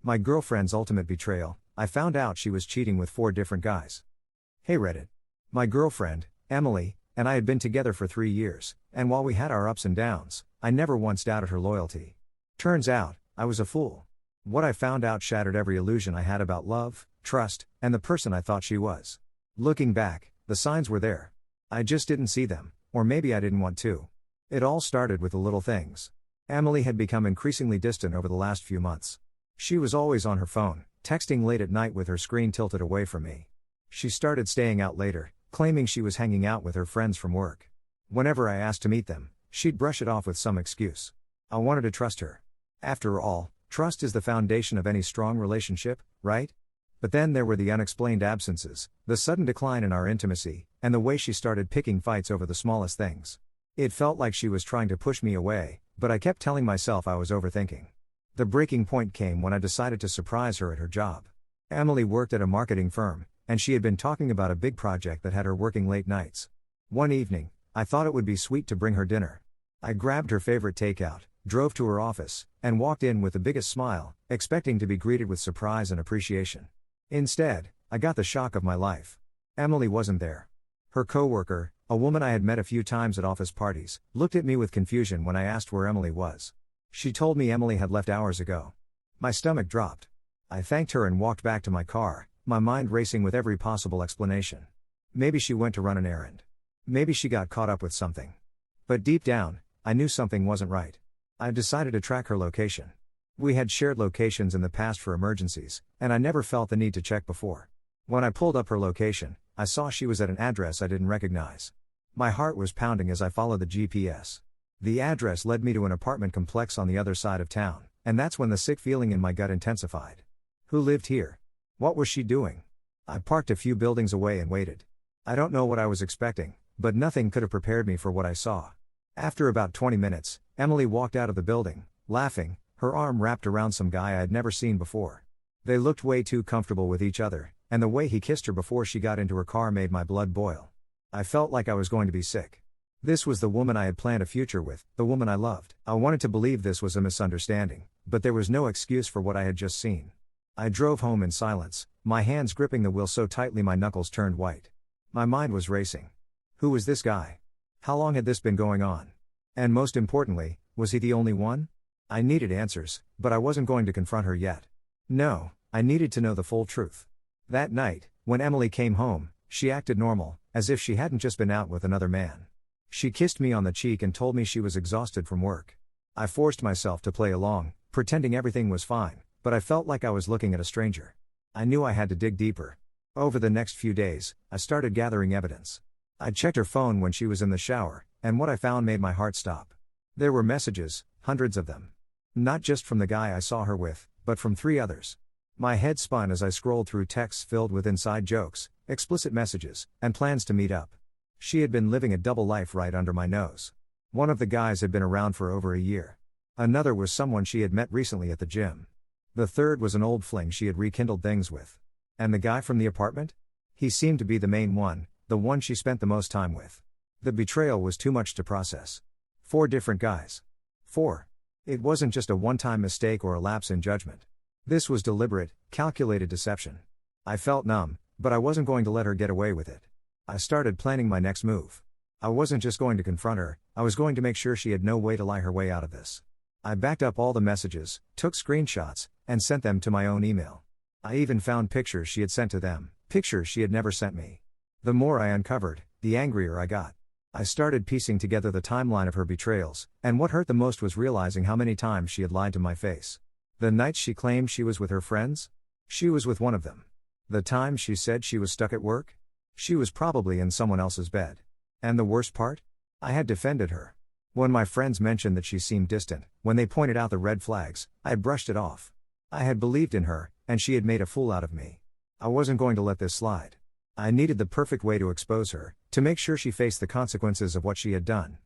My girlfriend's ultimate betrayal. I found out she was cheating with 4 different guys. Hey Reddit. My girlfriend, Emily, and I had been together for 3 years, and while we had our ups and downs, I never once doubted her loyalty. Turns out, I was a fool. What I found out shattered every illusion I had about love, trust, and the person I thought she was. Looking back, the signs were there. I just didn't see them, or maybe I didn't want to. It all started with the little things. Emily had become increasingly distant over the last few months. She was always on her phone, texting late at night with her screen tilted away from me. She started staying out later, claiming she was hanging out with her friends from work. Whenever I asked to meet them, she'd brush it off with some excuse. I wanted to trust her. After all, trust is the foundation of any strong relationship, right? But then there were the unexplained absences, the sudden decline in our intimacy, and the way she started picking fights over the smallest things. It felt like she was trying to push me away, but I kept telling myself I was overthinking. The breaking point came when I decided to surprise her at her job. Emily worked at a marketing firm, and she had been talking about a big project that had her working late nights. One evening, I thought it would be sweet to bring her dinner. I grabbed her favorite takeout, drove to her office, and walked in with the biggest smile, expecting to be greeted with surprise and appreciation. Instead, I got the shock of my life. Emily wasn't there. Her coworker, a woman I had met a few times at office parties, looked at me with confusion when I asked where Emily was. She told me Emily had left hours ago. My stomach dropped. I thanked her and walked back to my car, my mind racing with every possible explanation. Maybe she went to run an errand. Maybe she got caught up with something. But deep down, I knew something wasn't right. I decided to track her location. We had shared locations in the past for emergencies, and I never felt the need to check before. When I pulled up her location, I saw she was at an address I didn't recognize. My heart was pounding as I followed the GPS. The address led me to an apartment complex on the other side of town, and that's when the sick feeling in my gut intensified. Who lived here? What was she doing? I parked a few buildings away and waited. I don't know what I was expecting, but nothing could have prepared me for what I saw. After about 20 minutes, Emily walked out of the building, laughing, her arm wrapped around some guy I had never seen before. They looked way too comfortable with each other, and the way he kissed her before she got into her car made my blood boil. I felt like I was going to be sick. This was the woman I had planned a future with, the woman I loved. I wanted to believe this was a misunderstanding, but there was no excuse for what I had just seen. I drove home in silence, my hands gripping the wheel so tightly my knuckles turned white. My mind was racing. Who was this guy? How long had this been going on? And most importantly, was he the only one? I needed answers, but I wasn't going to confront her yet. No, I needed to know the full truth. That night, when Emily came home, she acted normal, as if she hadn't just been out with another man. She kissed me on the cheek and told me she was exhausted from work. I forced myself to play along, pretending everything was fine, but I felt like I was looking at a stranger. I knew I had to dig deeper. Over the next few days, I started gathering evidence. I checked her phone when she was in the shower, and what I found made my heart stop. There were messages, hundreds of them. Not just from the guy I saw her with, but from 3 others. My head spun as I scrolled through texts filled with inside jokes, explicit messages, and plans to meet up. She had been living a double life right under my nose. One of the guys had been around for over a year. Another was someone she had met recently at the gym. The third was an old fling she had rekindled things with. And the guy from the apartment? He seemed to be the main one, the one she spent the most time with. The betrayal was too much to process. 4 different guys. 4. It wasn't just a one-time mistake or a lapse in judgment. This was deliberate, calculated deception. I felt numb, but I wasn't going to let her get away with it. I started planning my next move. I wasn't just going to confront her, I was going to make sure she had no way to lie her way out of this. I backed up all the messages, took screenshots, and sent them to my own email. I even found pictures she had sent to them, pictures she had never sent me. The more I uncovered, the angrier I got. I started piecing together the timeline of her betrayals, and what hurt the most was realizing how many times she had lied to my face. The nights she claimed she was with her friends? She was with one of them. The times she said she was stuck at work? She was probably in someone else's bed. And the worst part? I had defended her. When my friends mentioned that she seemed distant, when they pointed out the red flags, I had brushed it off. I had believed in her, and she had made a fool out of me. I wasn't going to let this slide. I needed the perfect way to expose her, to make sure she faced the consequences of what she had done.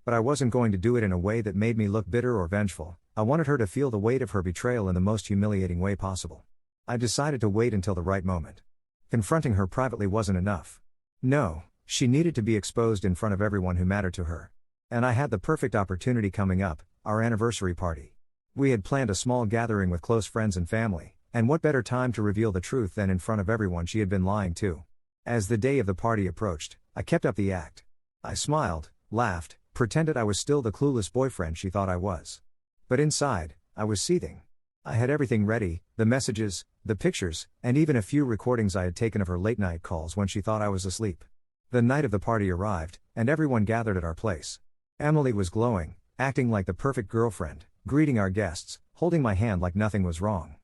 But I wasn't going to do it in a way that made me look bitter or vengeful. I wanted her to feel the weight of her betrayal in the most humiliating way possible. I decided to wait until the right moment. Confronting her privately wasn't enough. No, she needed to be exposed in front of everyone who mattered to her. And I had the perfect opportunity coming up, our anniversary party. We had planned a small gathering with close friends and family, and what better time to reveal the truth than in front of everyone she had been lying to. As the day of the party approached, I kept up the act. I smiled, laughed, pretended I was still the clueless boyfriend she thought I was. But inside, I was seething. I had everything ready, the messages, the pictures, and even a few recordings I had taken of her late-night calls when she thought I was asleep. The night of the party arrived, and everyone gathered at our place. Emily was glowing, acting like the perfect girlfriend, greeting our guests, holding my hand like nothing was wrong.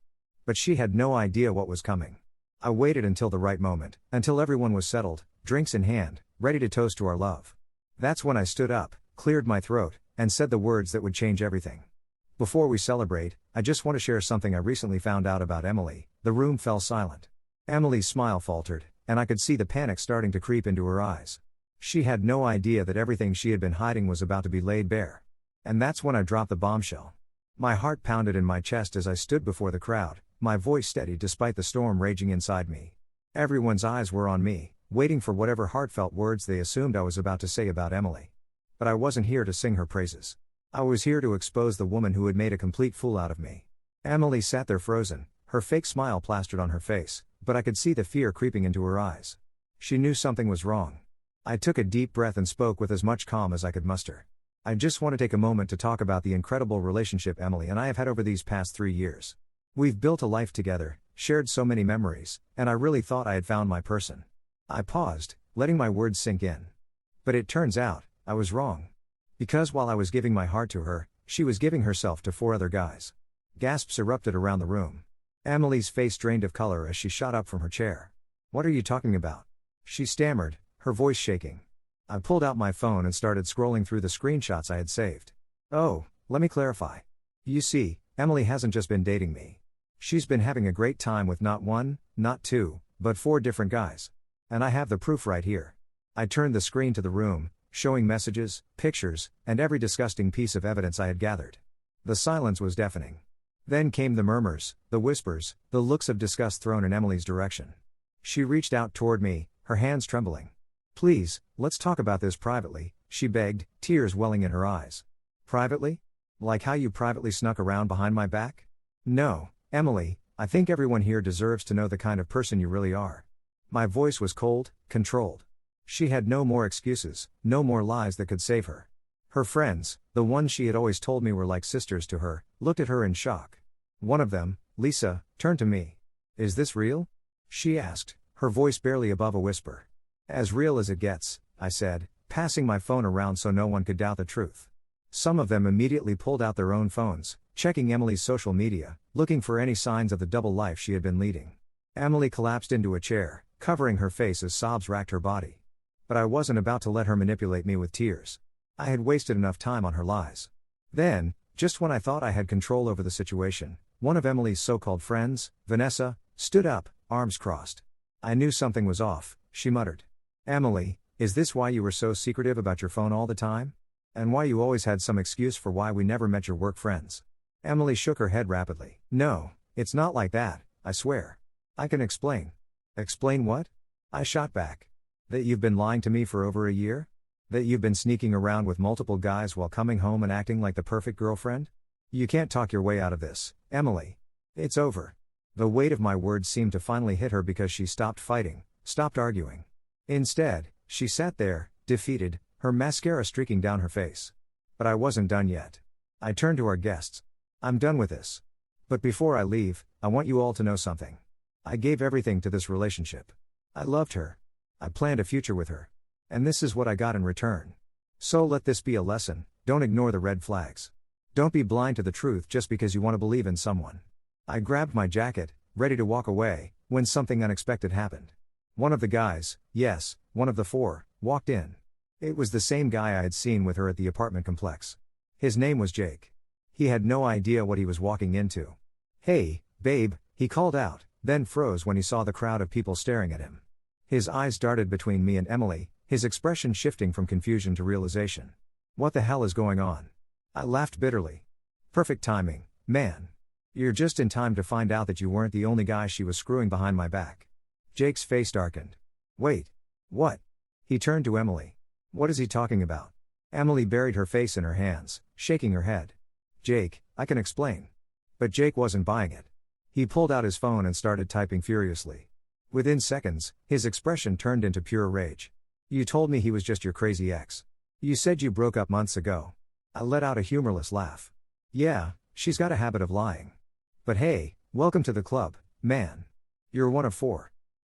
But she had no idea what was coming. I waited until the right moment, until everyone was settled, drinks in hand, ready to toast to our love. That's when I stood up, cleared my throat, and said the words that would change everything. Before we celebrate, I just want to share something I recently found out about Emily. The room fell silent. Emily's smile faltered, and I could see the panic starting to creep into her eyes. She had no idea that everything she had been hiding was about to be laid bare. And that's when I dropped the bombshell. My heart pounded in my chest as I stood before the crowd, my voice steady despite the storm raging inside me. Everyone's eyes were on me, waiting for whatever heartfelt words they assumed I was about to say about Emily. But I wasn't here to sing her praises. I was here to expose the woman who had made a complete fool out of me. Emily sat there frozen, her fake smile plastered on her face, but I could see the fear creeping into her eyes. She knew something was wrong. I took a deep breath and spoke with as much calm as I could muster. I just want to take a moment to talk about the incredible relationship Emily and I have had over these past 3 years. We've built a life together, shared so many memories, and I really thought I had found my person. I paused, letting my words sink in. But it turns out, I was wrong. Because while I was giving my heart to her, she was giving herself to 4 other guys. Gasps erupted around the room. Emily's face drained of color as she shot up from her chair. "What are you talking about?" she stammered, her voice shaking. I pulled out my phone and started scrolling through the screenshots I had saved. "Oh, let me clarify. You see, Emily hasn't just been dating me. She's been having a great time with not 1, not 2, but 4 different guys. And I have the proof right here." I turned the screen to the room, showing messages, pictures, and every disgusting piece of evidence I had gathered. The silence was deafening. Then came the murmurs, the whispers, the looks of disgust thrown in Emily's direction. She reached out toward me, her hands trembling. "Please, let's talk about this privately," she begged, tears welling in her eyes. "Privately? Like how you privately snuck around behind my back? No, Emily, I think everyone here deserves to know the kind of person you really are." My voice was cold, controlled. She had no more excuses, no more lies that could save her. Her friends, the ones she had always told me were like sisters to her, looked at her in shock. One of them, Lisa, turned to me. "Is this real?" she asked, her voice barely above a whisper. "As real as it gets," I said, passing my phone around so no one could doubt the truth. Some of them immediately pulled out their own phones, checking Emily's social media, looking for any signs of the double life she had been leading. Emily collapsed into a chair, covering her face as sobs racked her body. But I wasn't about to let her manipulate me with tears. I had wasted enough time on her lies. Then, just when I thought I had control over the situation, one of Emily's so-called friends, Vanessa, stood up, arms crossed. "I knew something was off," she muttered. "Emily, is this why you were so secretive about your phone all the time? And why you always had some excuse for why we never met your work friends?" Emily shook her head rapidly. "No, it's not like that, I swear. I can explain." "Explain what?" I shot back. "That you've been lying to me for over a year? That you've been sneaking around with multiple guys while coming home and acting like the perfect girlfriend? You can't talk your way out of this, Emily. It's over." The weight of my words seemed to finally hit her because she stopped fighting, stopped arguing. Instead, she sat there, defeated, her mascara streaking down her face. But I wasn't done yet. I turned to our guests. "I'm done with this. But before I leave, I want you all to know something. I gave everything to this relationship. I loved her. I planned a future with her. And this is what I got in return. So let this be a lesson: don't ignore the red flags. Don't be blind to the truth just because you want to believe in someone." I grabbed my jacket, ready to walk away, when something unexpected happened. One of the guys, yes, one of the 4, walked in. It was the same guy I had seen with her at the apartment complex. His name was Jake. He had no idea what he was walking into. "Hey, babe," he called out, then froze when he saw the crowd of people staring at him. His eyes darted between me and Emily, his expression shifting from confusion to realization. "What the hell is going on?" I laughed bitterly. "Perfect timing, man. You're just in time to find out that you weren't the only guy she was screwing behind my back." Jake's face darkened. "Wait. What?" He turned to Emily. "What is he talking about?" Emily buried her face in her hands, shaking her head. Jake, I can explain. But Jake wasn't buying it. He pulled out his phone and started typing furiously. Within seconds, his expression turned into pure rage. You told me he was just your crazy ex. You said you broke up months ago. I let out a humorless laugh. Yeah, she's got a habit of lying. But hey, welcome to the club, man. You're one of 4.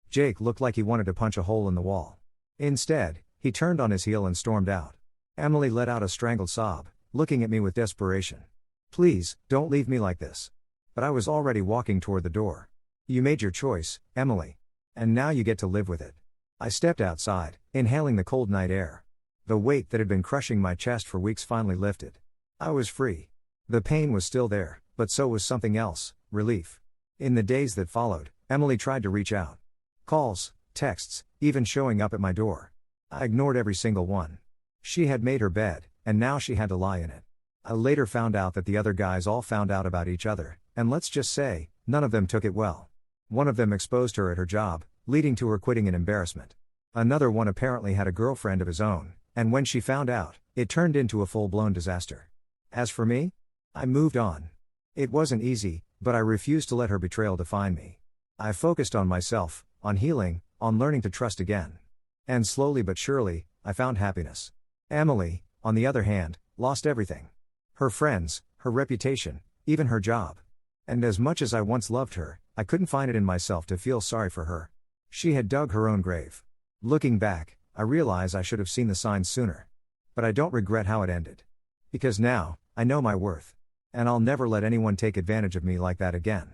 Jake looked like he wanted to punch a hole in the wall. Instead, he turned on his heel and stormed out. Emily let out a strangled sob, looking at me with desperation. Please, don't leave me like this. But I was already walking toward the door. You made your choice, Emily. And now you get to live with it. I stepped outside, inhaling the cold night air. The weight that had been crushing my chest for weeks finally lifted. I was free. The pain was still there, but so was something else, relief. In the days that followed, Emily tried to reach out. Calls, texts, even showing up at my door. I ignored every single one. She had made her bed, and now she had to lie in it. I later found out that the other guys all found out about each other, and let's just say, none of them took it well. One of them exposed her at her job, leading to her quitting in embarrassment. Another one apparently had a girlfriend of his own, and when she found out, it turned into a full-blown disaster. As for me, I moved on. It wasn't easy, but I refused to let her betrayal define me. I focused on myself, on healing, on learning to trust again. And slowly but surely, I found happiness. Emily, on the other hand, lost everything. Her friends, her reputation, even her job. And as much as I once loved her, I couldn't find it in myself to feel sorry for her. She had dug her own grave. Looking back, I realize I should have seen the signs sooner. But I don't regret how it ended. Because now, I know my worth. And I'll never let anyone take advantage of me like that again.